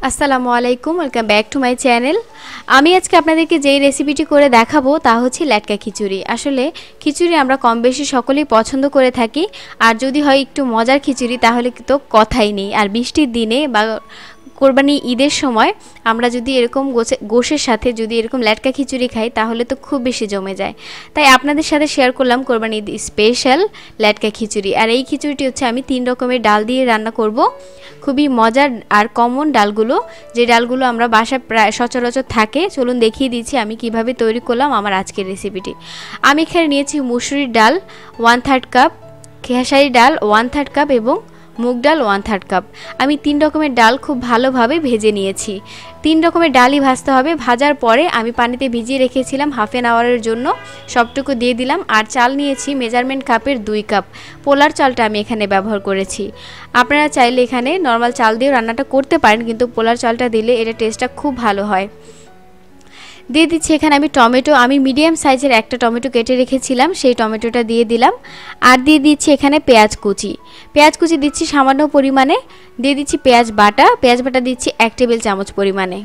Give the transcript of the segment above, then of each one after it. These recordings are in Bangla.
আসসালামু আলাইকুম, welcome back to my channel. আমি আজকে আপনাদেরকে যেই রেসিপিটি করে দেখাবো তা হচ্ছে লেটকা খিচুড়ি। আসলে খিচুড়ি আমরা কম বেশি সকলেই পছন্দ করে থাকি, আর যদি হয় একটু মজার খিচুড়ি তাহলে তো কথাই নেই। আর বৃষ্টির দিনে বা কোরবানি ঈদের সময় আমরা যদি এরকম গোশের সাথে যদি এরকম লেটকা খিচুড়ি খাই তাহলে তো খুব বেশি জমে যায়। তাই আপনাদের সাথে শেয়ার করলাম কোরবানি ঈদ স্পেশাল লেটকা খিচুড়ি। আর এই খিচুড়িটি হচ্ছে আমি 3 রকমের ডাল দিয়ে রান্না করব। খুবই মজার আর কমন ডালগুলো, যে ডালগুলো আমরা বাসায় প্রায় সচরাচর থাকে। চলুন দেখিয়ে দিচ্ছি আমি কিভাবে তৈরি করলাম আমার আজকের রেসিপিটি। আমি এখানে নিয়েছি মুসুরির ডাল 1/3 কাপ, খেসারি ডাল 1/3 কাপ এবং মুগ ডাল 1/3 কাপ। আমি 3 রকমের ডাল খুব ভালোভাবে ভেজে নিয়েছি। 3 রকমের ডালই ভাজতে হবে। ভাজার পরে আমি পানিতে ভিজিয়ে রেখেছিলাম হাফ অ্যান আওয়ারের জন্য, সবটুকু দিয়ে দিলাম। আর চাল নিয়েছি মেজারমেন্ট কাপের 2 কাপ। পোলার চালটা আমি এখানে ব্যবহার করেছি। আপনারা চাইলে এখানে নর্মাল চাল দিয়েও রান্নাটা করতে পারেন, কিন্তু পোলার চালটা দিলে এটা টেস্টটা খুব ভালো হয়। দিয়ে দিচ্ছি এখানে আমি টমেটো, আমি মিডিয়াম সাইজের একটা টমেটো কেটে রেখেছিলাম, সেই টমেটোটা দিয়ে দিলাম। আর দিয়ে দিচ্ছি এখানে পেঁয়াজ কুচি দিচ্ছি সামান্য পরিমাণে। দিয়ে দিচ্ছি পেঁয়াজ বাটা দিচ্ছি 1 টেবিল চামচ পরিমাণে।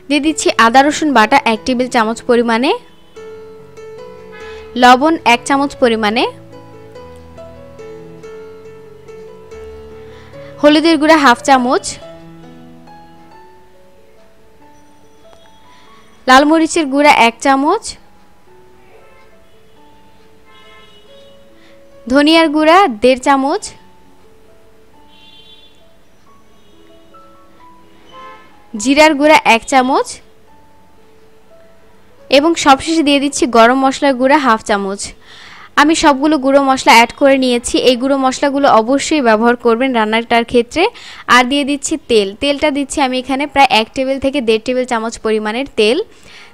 দিয়ে দিচ্ছি আদা রসুন বাটা 1 টেবিল চামচ পরিমাণে, লবণ 1 চামচ পরিমাণে, হলুদের গুঁড়া হাফ চামচ, লাল মরিচের গুঁড়া 1 চামচ, ধনিয়ার গুঁড়া 1.5 চামচ, জিরার গুঁড়া 1 চামচ এবং সবশেষে দিয়ে দিচ্ছি গরম মশলার গুঁড়া হাফ চামচ। আমি সবগুলো গুঁড়ো মশলা অ্যাড করে নিয়েছি। এই গুঁড়ো মশলাগুলো অবশ্যই ব্যবহার করবেন রান্নাটার ক্ষেত্রে। আর দিয়ে দিচ্ছি তেলটা দিচ্ছি আমি এখানে প্রায় 1 টেবিল থেকে 1.5 টেবিল চামচ পরিমাণের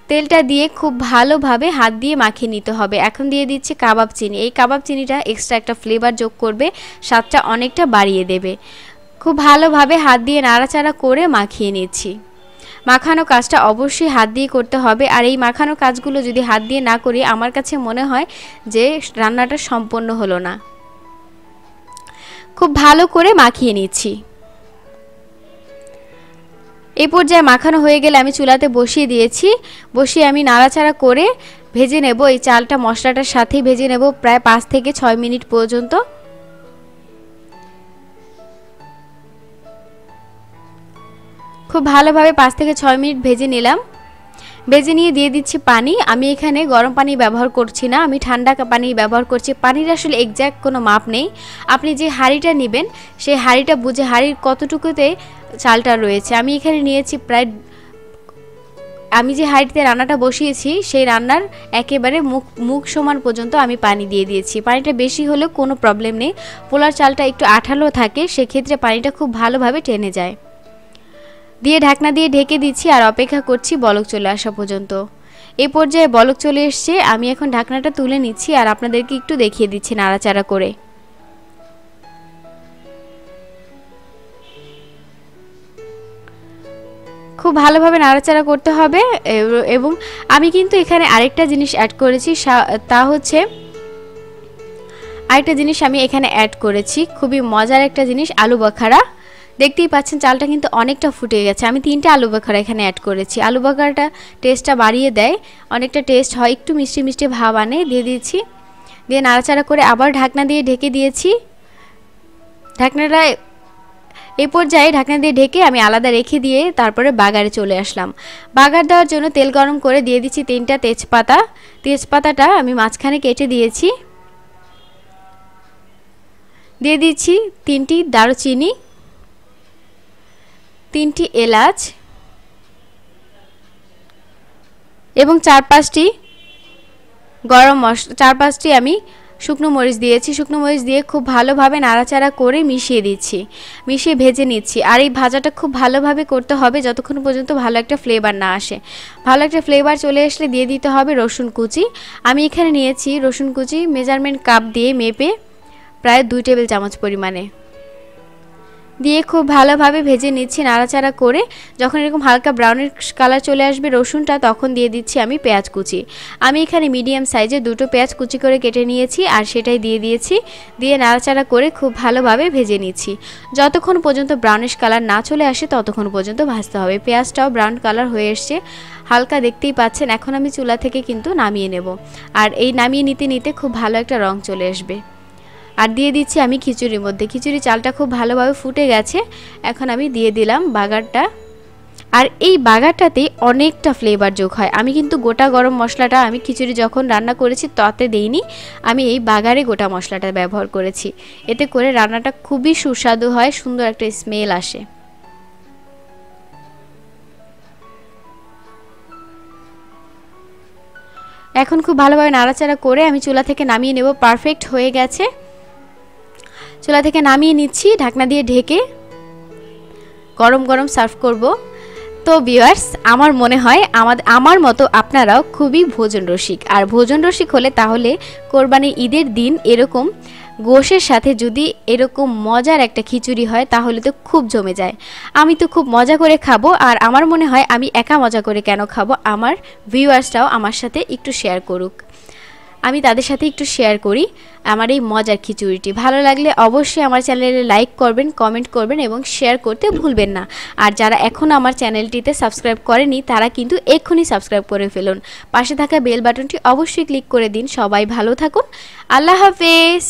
তেলটা দিয়ে খুব ভালোভাবে হাত দিয়ে মাখিয়ে নিতে হবে। এখন দিয়ে দিচ্ছি কাবাব চিনি। এই কাবাব চিনিটা এক্সট্রা একটা ফ্লেভার যোগ করবে, স্বাদটা অনেকটা বাড়িয়ে দেবে। খুব ভালোভাবে হাত দিয়ে নাড়াচাড়া করে মাখিয়ে নিচ্ছি। মাখানো কাজটা অবশ্যই হাত দিয়ে করতে হবে। আর এই মাখানো কাজগুলো যদি হাত দিয়ে না করি আমার কাছে মনে হয় যে রান্নাটা সম্পূর্ণ হলো না। খুব ভালো করে মাখিয়ে নিচ্ছি। এই পর্যায়ে মাখানো হয়ে গেলে আমি চুলাতে বসিয়ে দিয়েছি। বসিয়ে আমি নাড়াচাড়া করে ভেজে নেব। এই চালটা মশলাটার সাথেই ভেজে নেব প্রায় 5 থেকে 6 মিনিট পর্যন্ত। খুব ভালোভাবে 5 থেকে 6 মিনিট ভেজে নিলাম। ভেজে নিয়ে দিয়ে দিচ্ছি পানি। আমি এখানে গরম পানি ব্যবহার করছি না, আমি ঠান্ডা পানি ব্যবহার করছি। পানির আসলে এক্স্যাক্ট কোনো মাপ নেই। আপনি যে হাঁড়িটা নেবেন সেই হাঁড়িটা বুঝে হাঁড়ির কতটুকুতে চালটা রয়েছে। আমি এখানে নিয়েছি প্রায়, আমি যে হাঁড়িতে রান্নাটা বসিয়েছি সেই রান্নার একেবারে মুখ সমান পর্যন্ত আমি পানি দিয়ে দিয়েছি। পানিটা বেশি হলেও কোনো প্রবলেম নেই। পোলার চালটা একটু আঠালো থাকে, সেক্ষেত্রে পানিটা খুব ভালোভাবে টেনে যায়। দিয়ে ঢাকনা দিয়ে ঢেকে দিচ্ছি আর অপেক্ষা করছি বলক চলে আসা পর্যন্ত। এই পর্যায়ে বলক চলে এসছে। আমি এখন ঢাকনাটা তুলে নিচ্ছি আর আপনাদেরকে একটু দেখিয়ে দিচ্ছি নাড়াচাড়া করে। খুব ভালোভাবে নাড়াচাড়া করতে হবে। এবং আমি কিন্তু এখানে আরেকটা জিনিস অ্যাড করেছি, তা হচ্ছে আরেকটা জিনিস আমি এখানে অ্যাড করেছি, খুবই মজার একটা জিনিস, আলু বখারা। দেখতেই পাচ্ছেন চালটা কিন্তু অনেকটা ফুটে গেছে। আমি 3টে আলু বখারা এখানে অ্যাড করেছি। আলু বখারাটা টেস্টটা বাড়িয়ে দেয়, অনেকটা টেস্ট হয়, একটু মিষ্টি মিষ্টি ভাব আনে। দিয়ে দিচ্ছি, দিয়ে নাড়াচাড়া করে আবার ঢাকনা দিয়ে ঢেকে দিয়েছি। ঢাকনাটা এই পর্যায়ে ঢাকনা দিয়ে ঢেকে আমি আলাদা রেখে দিয়ে তারপরে বাগারে চলে আসলাম। বাগার দেওয়ার জন্য তেল গরম করে দিয়ে দিচ্ছি 3টা তেজপাতা। তেজপাতাটা আমি মাঝখানে কেটে দিয়েছি। দিয়ে দিচ্ছি 3টি দারুচিনি, 3টি এলাচ এবং 4-5টি গরম মশলা, 4-5টি আমি শুকনো মরিচ দিয়েছি। শুকনো মরিচ দিয়ে খুব ভালোভাবে নাড়াচাড়া করে মিশিয়ে দিচ্ছি, মিশিয়ে ভেজে নিচ্ছি। আর এই ভাজাটা খুব ভালোভাবে করতে হবে যতক্ষণ পর্যন্ত ভালো একটা ফ্লেভার না আসে। ভালো একটা ফ্লেভার চলে আসলে দিয়ে দিতে হবে রসুন কুচি। আমি এখানে নিয়েছি রসুন কুচি মেজারমেন্ট কাপ দিয়ে মেপে প্রায় 2 টেবিল চামচ পরিমাণে। দিয়ে খুব ভালোভাবে ভেজে নিচ্ছি নাড়াচাড়া করে। যখন এরকম হালকা ব্রাউনিশ কালার চলে আসবে রসুনটা, তখন দিয়ে দিচ্ছি আমি পেঁয়াজ কুচি। আমি এখানে মিডিয়াম সাইজের 2টো পেঁয়াজ কুচি করে কেটে নিয়েছি আর সেটাই দিয়ে দিয়েছি। দিয়ে নাড়াচাড়া করে খুব ভালোভাবে ভেজে নিচ্ছি। যতক্ষণ পর্যন্ত ব্রাউনিশ কালার না চলে আসে ততক্ষণ পর্যন্ত ভাজতে হবে। পেঁয়াজটাও ব্রাউন কালার হয়ে এসছে হালকা, দেখতেই পাচ্ছেন। এখন আমি চুলা থেকে কিন্তু নামিয়ে নেব। আর এই নামিয়ে নিতে নিতে খুব ভালো একটা রং চলে আসবে। আর দিয়ে দিচ্ছি আমি খিচুড়ির মধ্যে। খিচুড়ি চালটা খুব ভালোভাবে ফুটে গেছে। এখন আমি দিয়ে দিলাম বাগারটা। আর এই বাগারটাতে অনেকটা ফ্লেভার যোগ হয়। আমি কিন্তু গোটা গরম মশলাটা আমি খিচুড়ি যখন রান্না করেছি তাতে দেইনি, আমি এই বাগারে গোটা মশলাটা ব্যবহার করেছি। এতে করে রান্নাটা খুবই সুস্বাদু হয়, সুন্দর একটা স্মেল আসে। এখন খুব ভালোভাবে নাড়াচাড়া করে আমি চুলা থেকে নামিয়ে নেব। পারফেক্ট হয়ে গেছে। চুলা থেকে নামিয়ে নিচ্ছি ঢাকনা দিয়ে ঢেকে। গরম গরম সার্ভ করব। তো ভিউয়ার্স, আমার মনে হয় আমার মতো আপনারাও খুবই ভোজন রসিক। আর ভোজন রসিক হলে তাহলে কোরবানির ঈদের দিন এরকম গোশের সাথে যদি এরকম মজার একটা খিচুড়ি হয় তাহলে তো খুব জমে যায়। আমি তো খুব মজা করে খাবো। আর আমার মনে হয় আমি একা মজা করে কেন খাবো, আমার ভিউয়ার্সরাও আমার সাথে একটু শেয়ার করুক। আমি তাদের সাথে একটু শেয়ার করি আমার এই মজার খিচুড়িটি। ভালো লাগলে অবশ্যই আমার চ্যানেলে লাইক করবেন, কমেন্ট করবেন এবং শেয়ার করতে ভুলবেন না। আর যারা এখনও আমার চ্যানেলটিতে সাবস্ক্রাইব করেনি তারা কিন্তু এক্ষুনি সাবস্ক্রাইব করে ফেলুন। পাশে থাকা বেল বাটনটি অবশ্যই ক্লিক করে দিন। সবাই ভালো থাকুন। আল্লাহ হাফেজ।